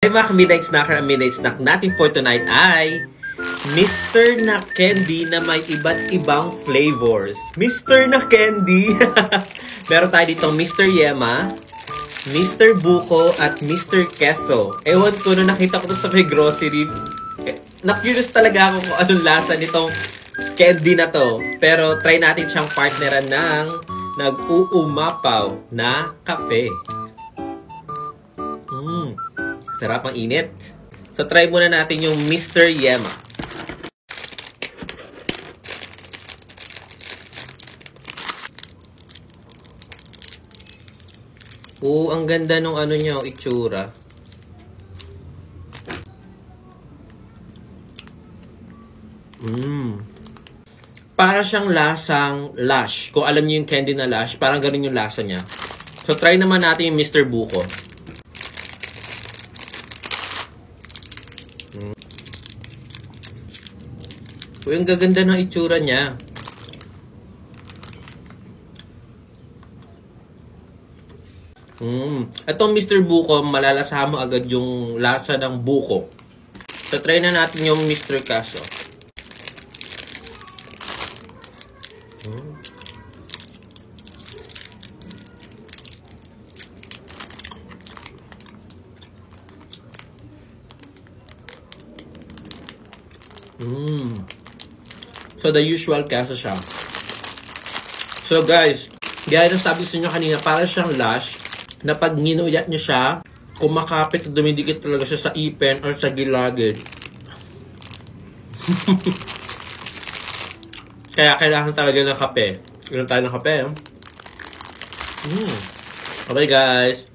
Hey mga midnight snacker, ang midnight snack natin for tonight ay Mr. na candy na may iba't ibang flavors. Mr. na candy! Meron tayo ditong Mr. Yema, Mr. Buko, at Mr. Queso. Ewan ko, nung nakita ko to sa may grocery, na-curious talaga ako kung anong lasa nitong candy na to. Pero try natin siyang partneran ng nag-uumapaw na kape. Sarap ang init. So, try muna natin yung Mr. Yema. Ang ganda nung ano niya, itsura. Para siyang lasang Lush. Kung alam niyo yung candy na Lush, parang ganun yung lasa niya. So, try naman natin yung Mr. Buko. Yung gaganda ng itsura niya. Itong Mr. Buko, malalasahan mo agad yung lasa ng buko. So, try na natin yung Mr. Queso. So, the usual queso siya. So, guys, gaya na sabi sa inyo kanina, para siyang Lush, na pag nginuyat nyo siya, kumakapit at dumidikit talaga siya sa ipin or sa gilagid. Kaya kailangan talaga ng kape. Inom tayo ng kape. Okay, guys.